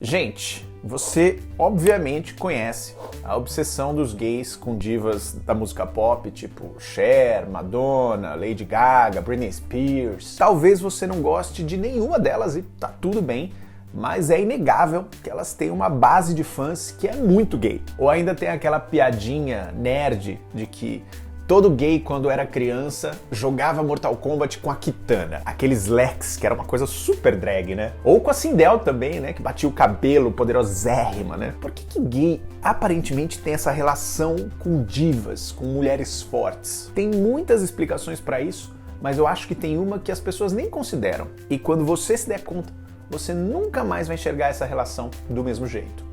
Gente, você obviamente conhece a obsessão dos gays com divas da música pop, tipo Cher, Madonna, Lady Gaga, Britney Spears. Talvez você não goste de nenhuma delas e tá tudo bem, mas é inegável que elas têm uma base de fãs que é muito gay. Ou ainda tem aquela piadinha nerd de que todo gay, quando era criança, jogava Mortal Kombat com a Kitana. Aqueles Lex, que era uma coisa super drag, né? Ou com a Sindel também, né? Que batia o cabelo, poderosérrima, né? Por que gay aparentemente tem essa relação com divas, com mulheres fortes? Tem muitas explicações pra isso, mas eu acho que tem uma que as pessoas nem consideram. E quando você se der conta, você nunca mais vai enxergar essa relação do mesmo jeito.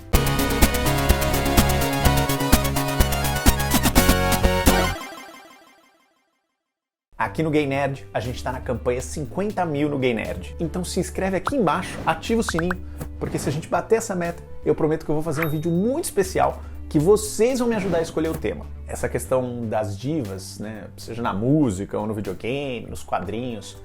Aqui no Gay Nerd, a gente está na campanha 50 mil no Gay Nerd. Então se inscreve aqui embaixo, ativa o sininho, porque se a gente bater essa meta, eu prometo que eu vou fazer um vídeo muito especial que vocês vão me ajudar a escolher o tema. Essa questão das divas, né, seja na música ou no videogame, nos quadrinhos,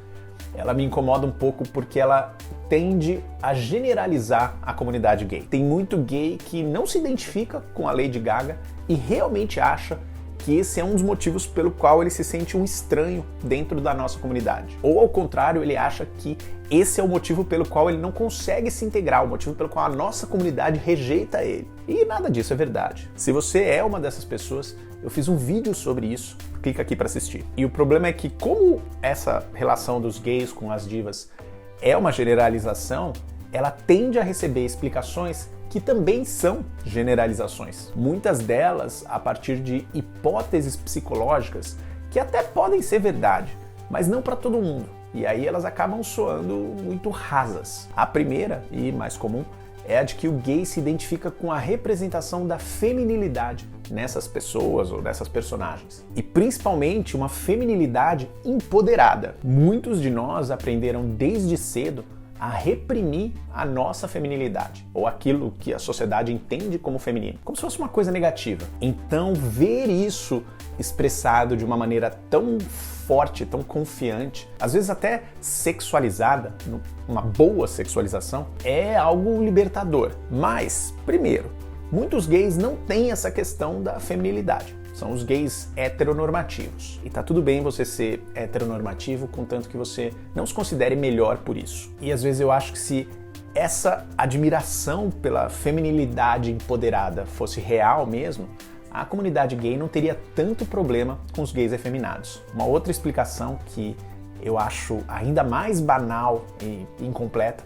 ela me incomoda um pouco porque ela tende a generalizar a comunidade gay. Tem muito gay que não se identifica com a Lady Gaga e realmente acha que esse é um dos motivos pelo qual ele se sente um estranho dentro da nossa comunidade. Ou ao contrário, ele acha que esse é o motivo pelo qual ele não consegue se integrar, o motivo pelo qual a nossa comunidade rejeita ele. E nada disso é verdade. Se você é uma dessas pessoas, eu fiz um vídeo sobre isso, clica aqui para assistir. E o problema é que como essa relação dos gays com as divas é uma generalização, ela tende a receber explicações que também são generalizações. Muitas delas a partir de hipóteses psicológicas que até podem ser verdade, mas não para todo mundo. E aí elas acabam soando muito rasas. A primeira, e mais comum, é a de que o gay se identifica com a representação da feminilidade nessas pessoas ou nessas personagens. E principalmente uma feminilidade empoderada. Muitos de nós aprenderam desde cedo a reprimir a nossa feminilidade, ou aquilo que a sociedade entende como feminino, como se fosse uma coisa negativa. Então, ver isso expressado de uma maneira tão forte, tão confiante, às vezes até sexualizada, uma boa sexualização, é algo libertador. Mas, primeiro, muitos gays não têm essa questão da feminilidade. São os gays heteronormativos. E tá tudo bem você ser heteronormativo, contanto que você não se considere melhor por isso. E às vezes eu acho que se essa admiração pela feminilidade empoderada fosse real mesmo, a comunidade gay não teria tanto problema com os gays efeminados. Uma outra explicação que eu acho ainda mais banal e incompleta,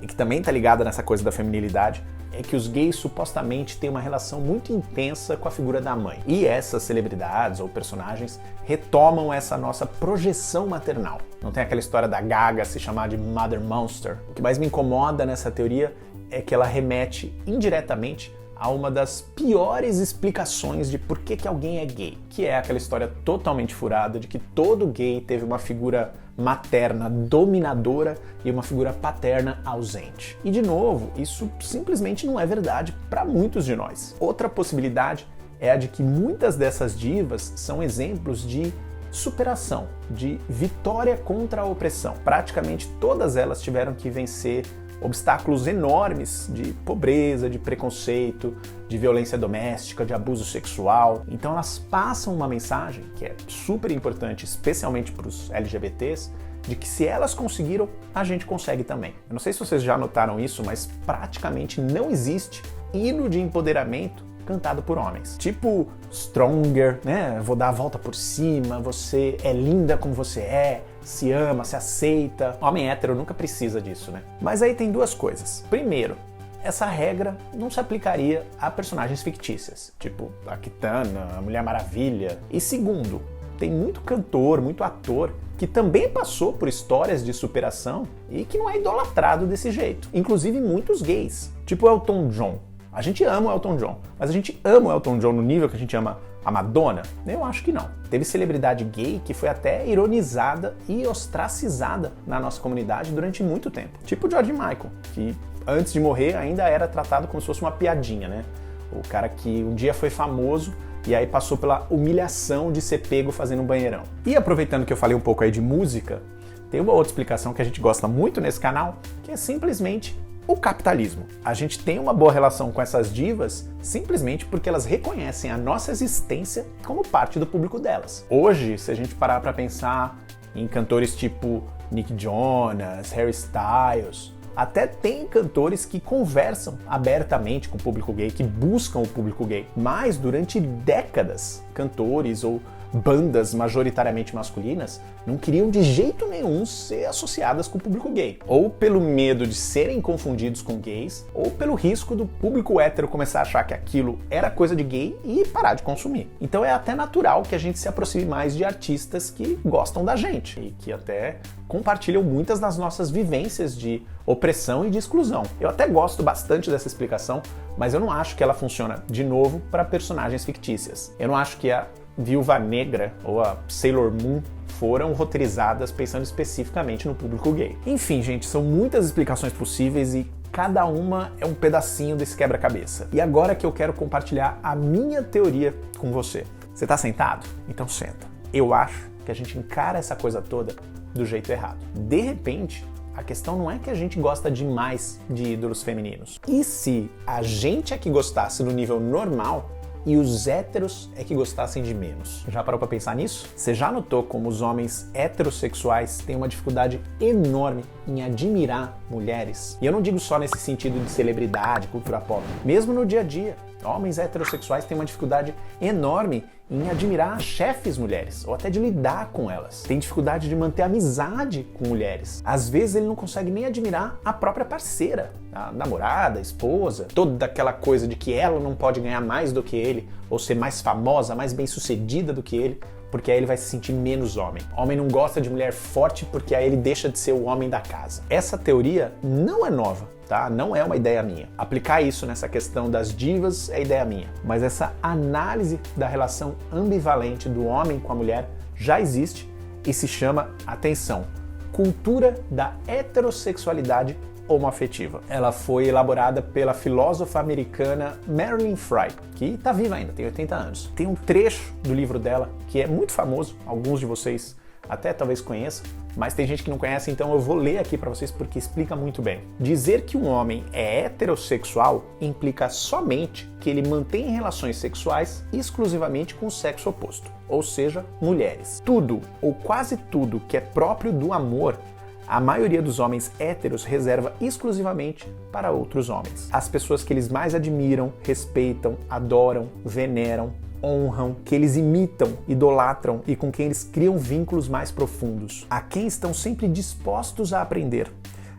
e que também tá ligada nessa coisa da feminilidade, é que os gays supostamente têm uma relação muito intensa com a figura da mãe. E essas celebridades ou personagens retomam essa nossa projeção maternal. Não tem aquela história da Gaga se chamar de Mother Monster. O que mais me incomoda nessa teoria é que ela remete indiretamente a uma das piores explicações de por que alguém é gay, que é aquela história totalmente furada de que todo gay teve uma figura materna dominadora e uma figura paterna ausente. E de novo, isso simplesmente não é verdade para muitos de nós. Outra possibilidade é a de que muitas dessas divas são exemplos de superação, de vitória contra a opressão. Praticamente todas elas tiveram que vencer obstáculos enormes de pobreza, de preconceito, de violência doméstica, de abuso sexual. Então elas passam uma mensagem que é super importante, especialmente para os LGBTs, de que se elas conseguiram, a gente consegue também. Eu não sei se vocês já notaram isso, mas praticamente não existe hino de empoderamento cantado por homens. Tipo Stronger, né? Vou dar a volta por cima, você é linda como você é, se ama, se aceita. Homem hétero nunca precisa disso, né? Mas aí tem duas coisas. Primeiro, essa regra não se aplicaria a personagens fictícias, tipo a Kitana, a Mulher Maravilha. E segundo, tem muito cantor, muito ator que também passou por histórias de superação e que não é idolatrado desse jeito. Inclusive muitos gays, tipo Elton John. A gente ama o Elton John, mas a gente ama o Elton John no nível que a gente ama a Madonna? Eu acho que não. Teve celebridade gay que foi até ironizada e ostracizada na nossa comunidade durante muito tempo. Tipo o George Michael, que antes de morrer ainda era tratado como se fosse uma piadinha, né? O cara que um dia foi famoso e aí passou pela humilhação de ser pego fazendo um banheirão. E aproveitando que eu falei um pouco aí de música, tem uma outra explicação que a gente gosta muito nesse canal, que é simplesmente O capitalismo. A gente tem uma boa relação com essas divas simplesmente porque elas reconhecem a nossa existência como parte do público delas. Hoje, se a gente parar para pensar em cantores tipo Nick Jonas, Harry Styles, até tem cantores que conversam abertamente com o público gay, que buscam o público gay. Mas durante décadas, cantores ou bandas majoritariamente masculinas não queriam de jeito nenhum ser associadas com o público gay. Ou pelo medo de serem confundidos com gays, ou pelo risco do público hétero começar a achar que aquilo era coisa de gay e parar de consumir. Então é até natural que a gente se aproxime mais de artistas que gostam da gente e que até compartilham muitas das nossas vivências de opressão e de exclusão. Eu até gosto bastante dessa explicação, mas eu não acho que ela funciona, de novo, para personagens fictícias. Eu não acho que a Viúva Negra ou a Sailor Moon foram roteirizadas pensando especificamente no público gay. Enfim, gente, são muitas explicações possíveis e cada uma é um pedacinho desse quebra-cabeça. E agora que eu quero compartilhar a minha teoria com você. Você tá sentado? Então senta. Eu acho que a gente encara essa coisa toda do jeito errado. De repente, a questão não é que a gente gosta demais de ídolos femininos. E se a gente é que gostasse no nível normal, e os héteros é que gostassem de menos? Já parou pra pensar nisso? Você já notou como os homens heterossexuais têm uma dificuldade enorme em admirar mulheres? E eu não digo só nesse sentido de celebridade, cultura pop. Mesmo no dia a dia, homens heterossexuais têm uma dificuldade enorme em admirar chefes mulheres, ou até de lidar com elas. Tem dificuldade de manter amizade com mulheres. Às vezes ele não consegue nem admirar a própria parceira, a namorada, a esposa, toda aquela coisa de que ela não pode ganhar mais do que ele, ou ser mais famosa, mais bem-sucedida do que ele, porque aí ele vai se sentir menos homem. Homem não gosta de mulher forte porque aí ele deixa de ser o homem da casa. Essa teoria não é nova, tá? Não é uma ideia minha. Aplicar isso nessa questão das divas é ideia minha. Mas essa análise da relação ambivalente do homem com a mulher já existe e se chama, atenção, cultura da heterossexualidade homoafetiva. Ela foi elaborada pela filósofa americana Marilyn Frye, que está viva ainda, tem 80 anos. Tem um trecho do livro dela que é muito famoso, alguns de vocês até talvez conheçam, mas tem gente que não conhece, então eu vou ler aqui para vocês porque explica muito bem. Dizer que um homem é heterossexual implica somente que ele mantém relações sexuais exclusivamente com o sexo oposto, ou seja, mulheres. Tudo ou quase tudo que é próprio do amor, a maioria dos homens héteros reserva exclusivamente para outros homens. As pessoas que eles mais admiram, respeitam, adoram, veneram, honram, que eles imitam, idolatram e com quem eles criam vínculos mais profundos. A quem estão sempre dispostos a aprender.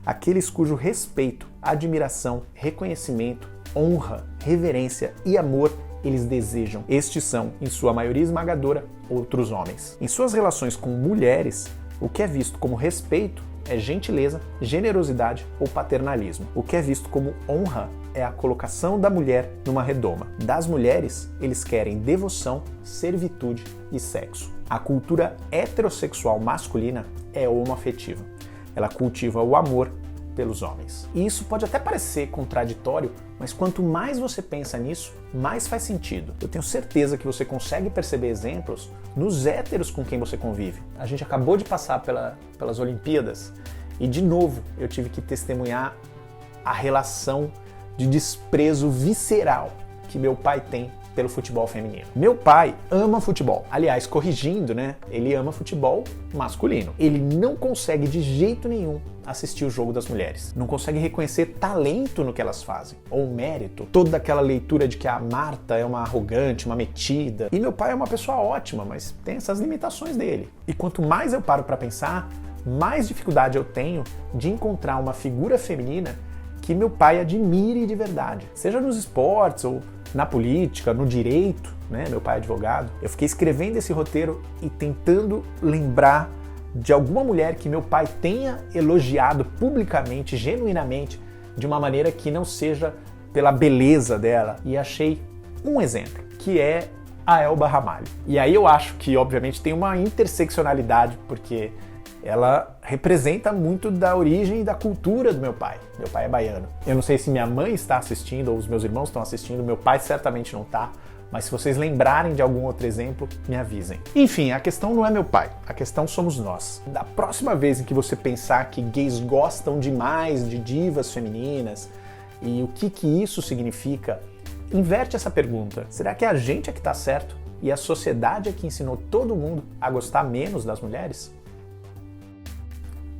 Aqueles cujo respeito, admiração, reconhecimento, honra, reverência e amor eles desejam. Estes são, em sua maioria esmagadora, outros homens. Em suas relações com mulheres, o que é visto como respeito é gentileza, generosidade ou paternalismo. O que é visto como honra é a colocação da mulher numa redoma. Das mulheres, eles querem devoção, servitude e sexo. A cultura heterossexual masculina é homoafetiva. Ela cultiva o amor pelos homens. E isso pode até parecer contraditório, mas quanto mais você pensa nisso, mais faz sentido. Eu tenho certeza que você consegue perceber exemplos nos héteros com quem você convive. A gente acabou de passar pelas Olimpíadas e, de novo, eu tive que testemunhar a relação de desprezo visceral que meu pai tem pelo futebol feminino. Meu pai ama futebol. Aliás, corrigindo, né? Ele ama futebol masculino. Ele não consegue de jeito nenhum assistir o jogo das mulheres. Não consegue reconhecer talento no que elas fazem, ou mérito. Toda aquela leitura de que a Marta é uma arrogante, uma metida. E meu pai é uma pessoa ótima, mas tem essas limitações dele. E quanto mais eu paro para pensar, mais dificuldade eu tenho de encontrar uma figura feminina que meu pai admire de verdade. Seja nos esportes ou na política, no direito, né? Meu pai é advogado. Eu fiquei escrevendo esse roteiro e tentando lembrar de alguma mulher que meu pai tenha elogiado publicamente, genuinamente, de uma maneira que não seja pela beleza dela. E achei um exemplo, que é a Elba Ramalho. E aí eu acho que, obviamente, tem uma interseccionalidade, porque ela representa muito da origem e da cultura do meu pai. Meu pai é baiano. Eu não sei se minha mãe está assistindo ou os meus irmãos estão assistindo, meu pai certamente não está, Mas se vocês lembrarem de algum outro exemplo, me avisem. Enfim, a questão não é meu pai, a questão somos nós. Da próxima vez em que você pensar que gays gostam demais de divas femininas e o que isso significa, inverte essa pergunta. Será que a gente é que tá certo e a sociedade é que ensinou todo mundo a gostar menos das mulheres?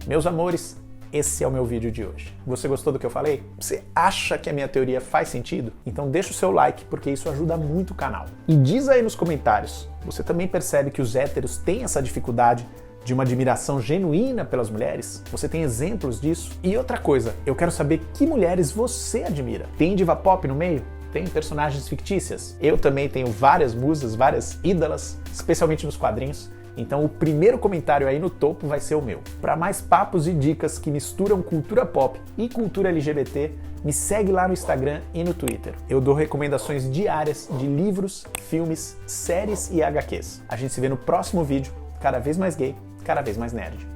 Meus amores, esse é o meu vídeo de hoje. Você gostou do que eu falei? Você acha que a minha teoria faz sentido? Então deixa o seu like, porque isso ajuda muito o canal. E diz aí nos comentários, você também percebe que os héteros têm essa dificuldade de uma admiração genuína pelas mulheres? Você tem exemplos disso? E outra coisa, eu quero saber que mulheres você admira. Tem diva pop no meio? Tem personagens fictícias? Eu também tenho várias musas, várias ídolas, especialmente nos quadrinhos. Então o primeiro comentário aí no topo vai ser o meu. Para mais papos e dicas que misturam cultura pop e cultura LGBT, me segue lá no Instagram e no Twitter. Eu dou recomendações diárias de livros, filmes, séries e HQs. A gente se vê no próximo vídeo, cada vez mais gay, cada vez mais nerd.